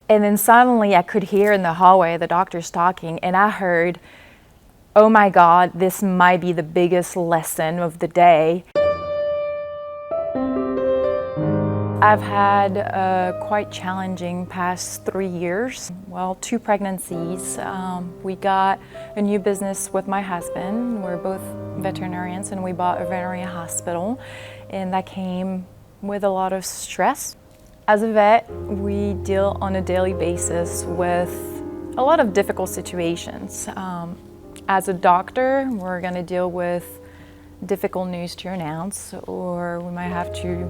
And then suddenly I could hear in the hallway the doctors talking, and I heard, oh my God, this might be the biggest lesson of the day. I've had a quite challenging past 3 years. Well, 2 pregnancies. We got a new business with my husband. We're both veterinarians, and we bought a veterinary hospital, and that came with a lot of stress. As a vet, we deal on a daily basis with a lot of difficult situations. As a doctor, we're going to deal with difficult news to announce, or we might have to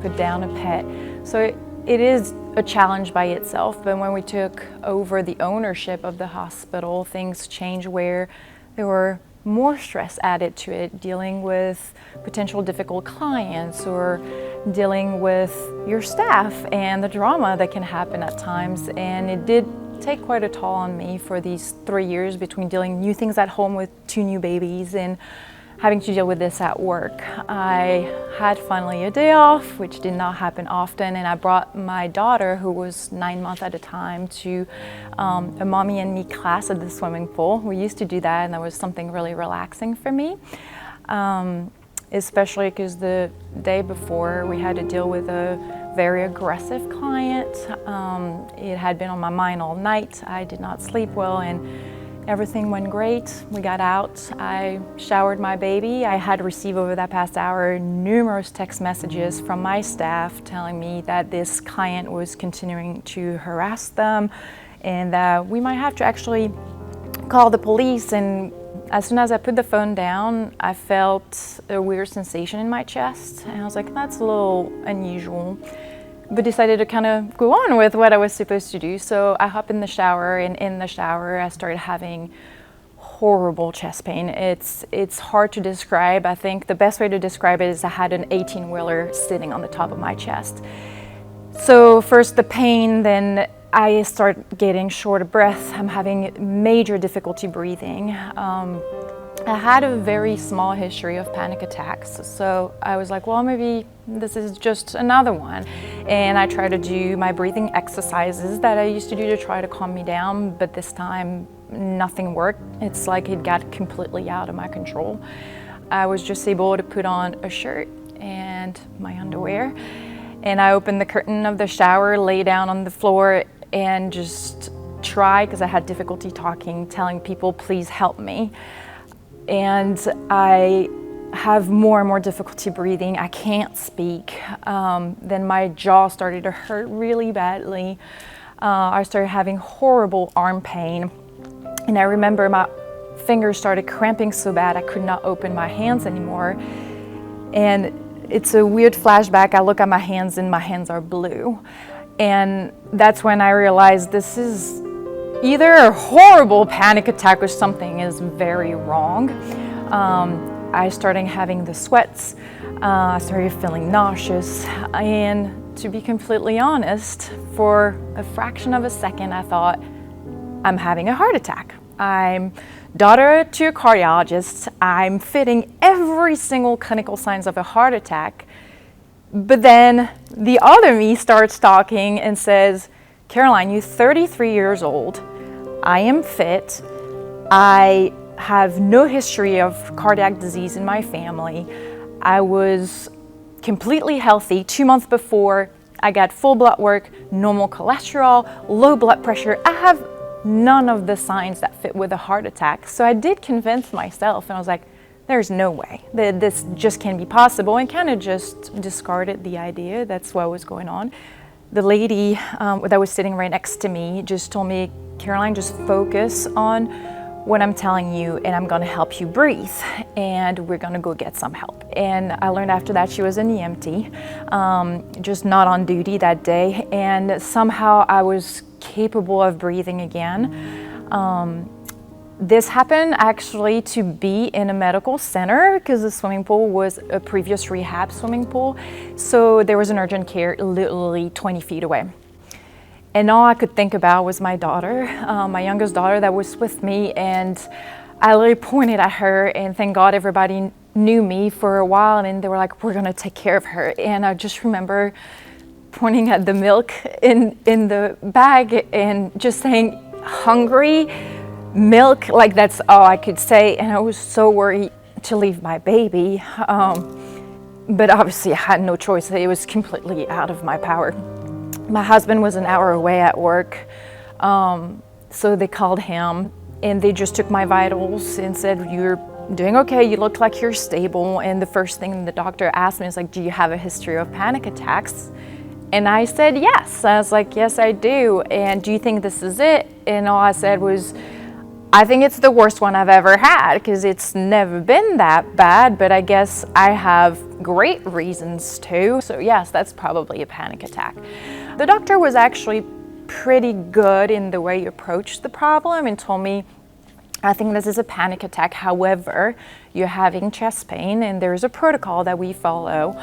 put down a pet. So it is a challenge by itself, but when we took over the ownership of the hospital, things changed where there were more stress added to it, dealing with potential difficult clients or dealing with your staff and the drama that can happen at times. And it did take quite a toll on me for these 3 years between dealing new things at home with 2 new babies and having to deal with this at work. I had finally a day off, which did not happen often, and I brought my daughter, who was 9 months at the time, to a mommy and me class at the swimming pool. We used to do that, and that was something really relaxing for me, especially because the day before we had to deal with a very aggressive client. It had been on my mind all night. I did not sleep well, and everything went great. We got out. I showered my baby. I had received over that past hour numerous text messages from my staff telling me that this client was continuing to harass them and that we might have to actually call the police. And as soon as I put the phone down, I felt a weird sensation in my chest. And I was like, that's a little unusual. But decided to kind of go on with what I was supposed to do. So I hopped in the shower, and in the shower I started having horrible chest pain. It's hard to describe. I think the best way to describe it is I had an 18-wheeler sitting on the top of my chest. So first the pain, then I start getting short of breath. I'm having major difficulty breathing. I had a very small history of panic attacks, so I was like, well, maybe this is just another one. And I tried to do my breathing exercises that I used to do to try to calm me down, but this time nothing worked. It's like it got completely out of my control. I was just able to put on a shirt and my underwear, and I opened the curtain of the shower, lay down on the floor, and just try, because I had difficulty talking, telling people, please help me. And I have more and more difficulty breathing. I can't speak. Then my jaw started to hurt really badly. I started having horrible arm pain. And I remember my fingers started cramping so bad I could not open my hands anymore. And it's a weird flashback. I look at my hands and my hands are blue. And that's when I realized this is either a horrible panic attack or something is very wrong. I started having the sweats. I started feeling nauseous. And to be completely honest, for a fraction of a second, I thought, I'm having a heart attack. I'm daughter to a cardiologist. I'm fitting every single clinical signs of a heart attack. But then the other me starts talking and says, Caroline, you're 33 years old. I am fit. I have no history of cardiac disease in my family. I was completely healthy 2 months before. I got full blood work, normal cholesterol, low blood pressure. I have none of the signs that fit with a heart attack. So I did convince myself, and I was like, there's no way that this just can't be possible, and kind of just discarded the idea. That's what was going on. The lady that was sitting right next to me just told me, Caroline, just focus on what I'm telling you, and I'm gonna help you breathe, and we're gonna go get some help. And I learned after that she was an EMT, just not on duty that day, and somehow I was capable of breathing again. This happened actually to be in a medical center because the swimming pool was a previous rehab swimming pool. So there was an urgent care literally 20 feet away. And all I could think about was my daughter, my youngest daughter that was with me. And I literally pointed at her, and thank God everybody knew me for a while, and they were like, we're gonna take care of her. And I just remember pointing at the milk in the bag and just saying, hungry, milk, like that's all I could say. And I was so worried to leave my baby. But obviously I had no choice. It was completely out of my power. My husband was an hour away at work. So they called him and they just took my vitals and said, you're doing okay, you look like you're stable. And the first thing the doctor asked me is like, do you have a history of panic attacks? And I said, yes. I was like, yes, I do. And do you think this is it? And all I said was, I think it's the worst one I've ever had because it's never been that bad, but I guess I have great reasons to. So yes, that's probably a panic attack. The doctor was actually pretty good in the way he approached the problem and told me, I think this is a panic attack. However, you're having chest pain and there's a protocol that we follow.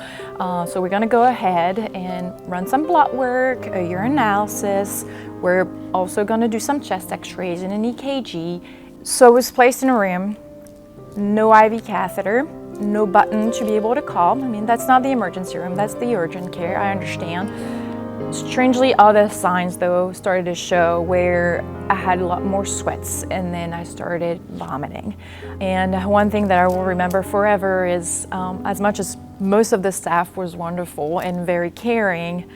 So we're gonna go ahead and run some blood work, a urinalysis. We're also gonna do some chest x-rays and an EKG. So I was placed in a room, no IV catheter, no button to be able to call. I mean, that's not the emergency room, that's the urgent care, I understand. Strangely, other signs though started to show where I had a lot more sweats and then I started vomiting. And one thing that I will remember forever is as much as most of the staff was wonderful and very caring,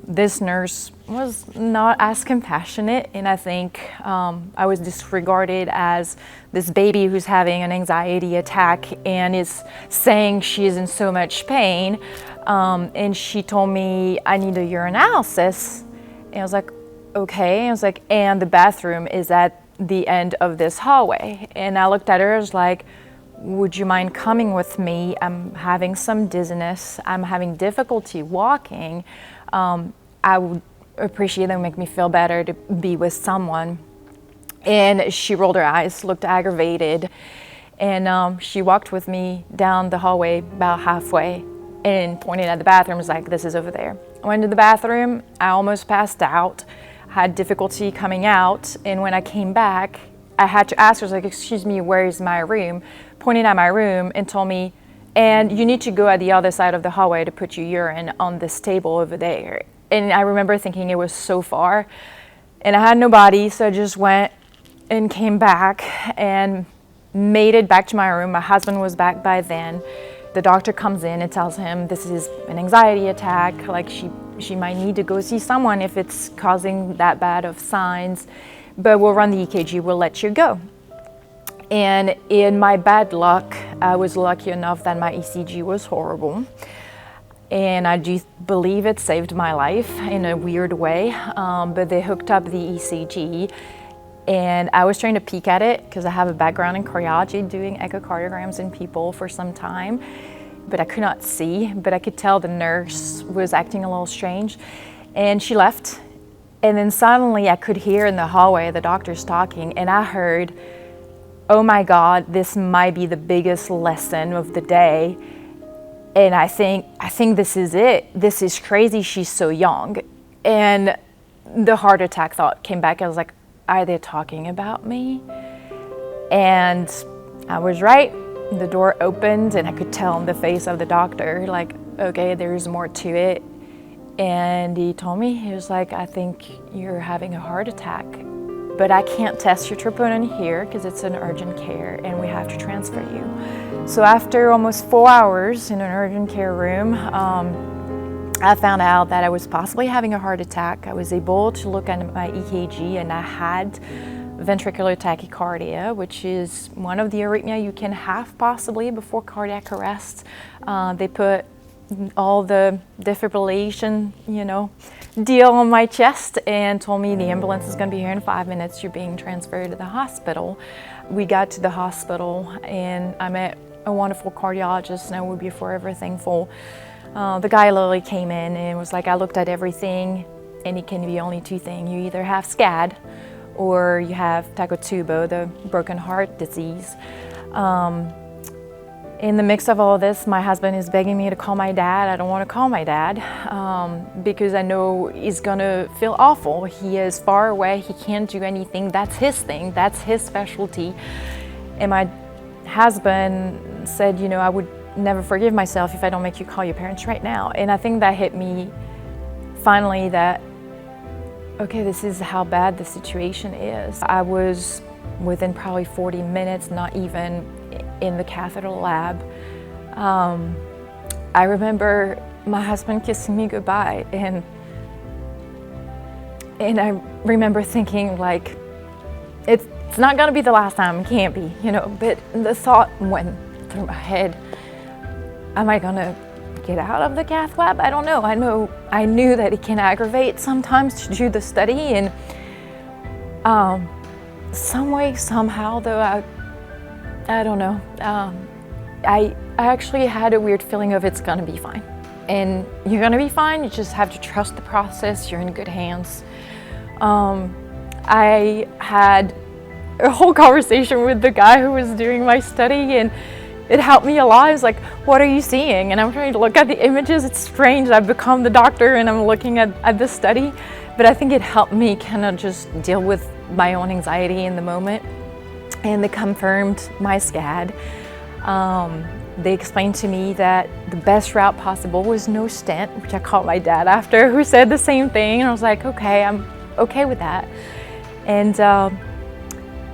this nurse was not as compassionate, and I think I was disregarded as this baby who's having an anxiety attack and is saying she is in so much pain. And she told me I need a urinalysis. And I was like, okay. I was like, and the bathroom is at the end of this hallway. And I looked at her, I was like, would you mind coming with me? I'm having some dizziness. I'm having difficulty walking. I would appreciate it, make me feel better to be with someone. And she rolled her eyes, looked aggravated. And she walked with me down the hallway about halfway and pointed at the bathroom, was like, this is over there. I went to the bathroom, I almost passed out, had difficulty coming out, and when I came back, I had to ask her, I was like, excuse me, where is my room? Pointed at my room and told me, and you need to go at the other side of the hallway to put your urine on this table over there. And I remember thinking it was so far, and I had nobody, so I just went and came back and made it back to my room. My husband was back by then. The doctor comes in and tells him this is an anxiety attack, like she might need to go see someone if it's causing that bad of signs, but we'll run the EKG, we'll let you go. And in my bad luck, I was lucky enough that my ECG was horrible. And I do believe it saved my life in a weird way, but they hooked up the ECG and I was trying to peek at it because I have a background in cardiology doing echocardiograms in people for some time, but I could not see, but I could tell the nurse was acting a little strange. And she left, and then suddenly I could hear in the hallway the doctors talking, and I heard, oh my God, this might be the biggest lesson of the day. And I think this is it. This is crazy, she's so young. And the heart attack thought came back. I was like, are they talking about me? And I was right. The door opened and I could tell in the face of the doctor, like, okay, there's more to it. And he told me, he was like, I think you're having a heart attack, but I can't test your troponin here because it's an urgent care and we have to transfer you. So after almost 4 hours in an urgent care room, I found out that I was possibly having a heart attack. I was able to look at my EKG and I had ventricular tachycardia, which is one of the arrhythmia you can have possibly before cardiac arrest. They put all the defibrillation, deal on my chest and told me the ambulance is going to be here in 5 minutes. You're being transferred to the hospital. We got to the hospital and I met a wonderful cardiologist and I would be forever thankful. The guy literally came in and was like, I looked at everything and it can be only two things. You either have SCAD or you have Takotsubo, the broken heart disease. In the mix of all this, my husband is begging me to call my dad. I don't want to call my dad because I know he's gonna feel awful. He is far away, he can't do anything. That's his thing, that's his specialty. And my husband said, I would never forgive myself if I don't make you call your parents right now. And I think that hit me finally that, okay, this is how bad the situation is. I was within probably 40 minutes, not even in the catheter lab. I remember my husband kissing me goodbye, and I remember thinking, like, it's not gonna be the last time, it can't be, you know, but the thought went through my head, am I gonna get out of the cath lab? I don't know. I knew that it can aggravate sometimes to do the study, and some way, somehow, though, I don't know. I actually had a weird feeling of it's gonna be fine. And you're gonna be fine, you just have to trust the process, you're in good hands. I had a whole conversation with the guy who was doing my study, and it helped me a lot. He was like, what are you seeing? And I'm trying to look at the images. It's strange, I've become the doctor and I'm looking at the study, but I think it helped me kind of just deal with my own anxiety in the moment. And they confirmed my SCAD. They explained to me that the best route possible was no stent, which I called my dad after, who said the same thing. And I was like, okay, I'm okay with that. And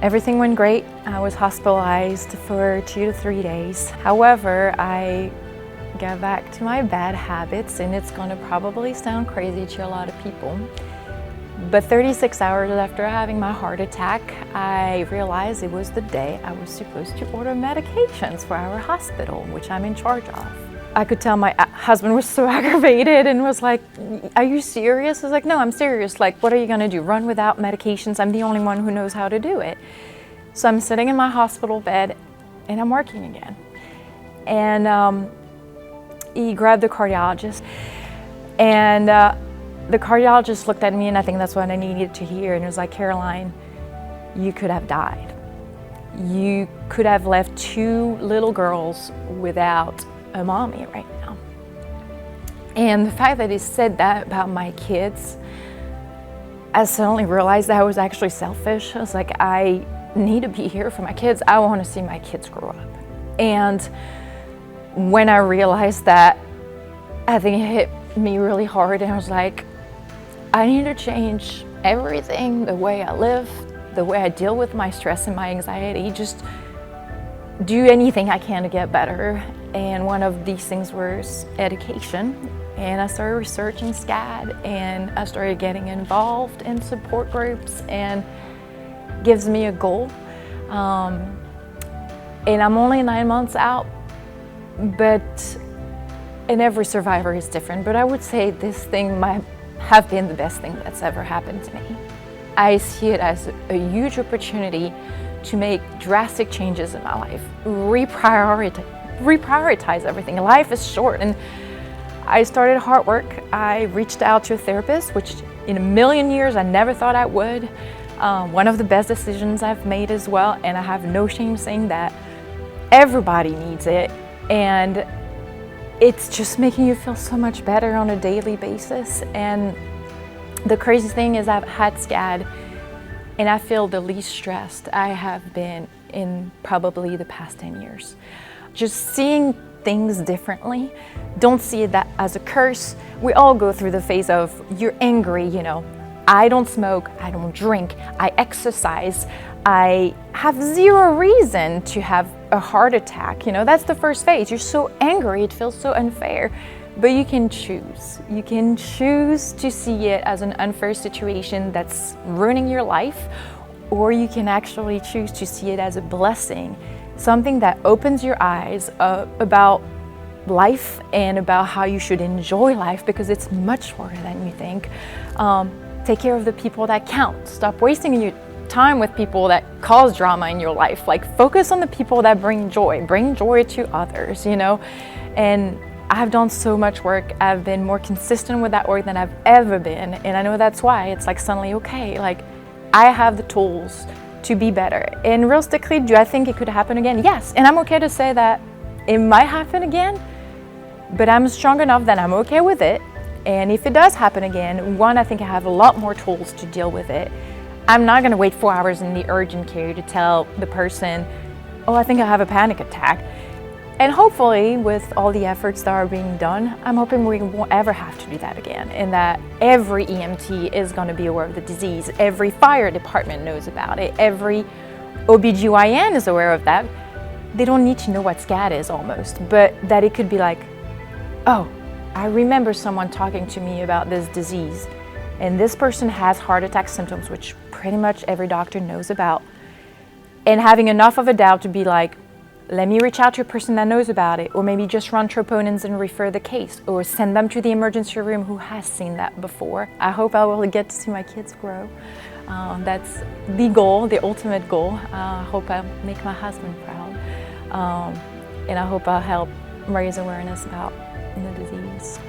everything went great. I was hospitalized for 2 to 3 days. However, I got back to my bad habits, and it's gonna probably sound crazy to a lot of people. But 36 hours after having my heart attack, I realized it was the day I was supposed to order medications for our hospital, which I'm in charge of. I could tell my husband was so aggravated and was like, are you serious? I was like, no, I'm serious. Like, what are you gonna do? Run without medications? I'm the only one who knows how to do it. So I'm sitting in my hospital bed and I'm working again. And he grabbed the cardiologist, and the cardiologist looked at me, and I think that's what I needed to hear, and it was like, Caroline, you could have died. You could have left 2 little girls without a mommy right now. And the fact that he said that about my kids, I suddenly realized that I was actually selfish. I was like, I need to be here for my kids. I want to see my kids grow up. And when I realized that, I think it hit me really hard, and I was like, I need to change everything, the way I live, the way I deal with my stress and my anxiety, just do anything I can to get better. And one of these things was education. And I started researching SCAD, and I started getting involved in support groups, and gives me a goal. And I'm only 9 months out, and every survivor is different, but I would say this thing might have been the best thing that's ever happened to me. I see it as a huge opportunity to make drastic changes in my life, reprioritize everything. Life is short, and I started hard work. I reached out to a therapist, which in a million years I never thought I would. One of the best decisions I've made as well, and I have no shame saying that. Everybody needs it, and it's just making you feel so much better on a daily basis. And the crazy thing is, I've had SCAD, and I feel the least stressed I have been in probably the past 10 years. Just seeing things differently. Don't see that as a curse. We all go through the phase of, you're angry, you know. I don't smoke, I don't drink, I exercise, I have zero reason to have a heart attack. You know, that's the first phase. You're so angry, it feels so unfair. But you can choose. You can choose to see it as an unfair situation that's ruining your life, or you can actually choose to see it as a blessing, something that opens your eyes about life and about how you should enjoy life, because it's much shorter than you think. Take care of the people that count. Stop wasting your time with people that cause drama in your life. Like, focus on the people that bring joy to others, you know? And I've done so much work. I've been more consistent with that work than I've ever been. And I know that's why it's like suddenly, okay, like I have the tools to be better. And realistically, do I think it could happen again? Yes. And I'm okay to say that it might happen again, but I'm strong enough that I'm okay with it. And if it does happen again, one, I think I have a lot more tools to deal with it. I'm not gonna wait 4 hours in the urgent care to tell the person, oh, I think I have a panic attack. And hopefully, with all the efforts that are being done, I'm hoping we won't ever have to do that again, and that every EMT is going to be aware of the disease, every fire department knows about it, every OBGYN is aware of that. They don't need to know what SCAD is almost, but that it could be like, oh, I remember someone talking to me about this disease, and this person has heart attack symptoms, which pretty much every doctor knows about, and having enough of a doubt to be like, let me reach out to a person that knows about it, or maybe just run troponins and refer the case, or send them to the emergency room who has seen that before. I hope I will get to see my kids grow. That's the goal, the ultimate goal. I hope I'll make my husband proud. And I hope I'll help raise awareness about the disease.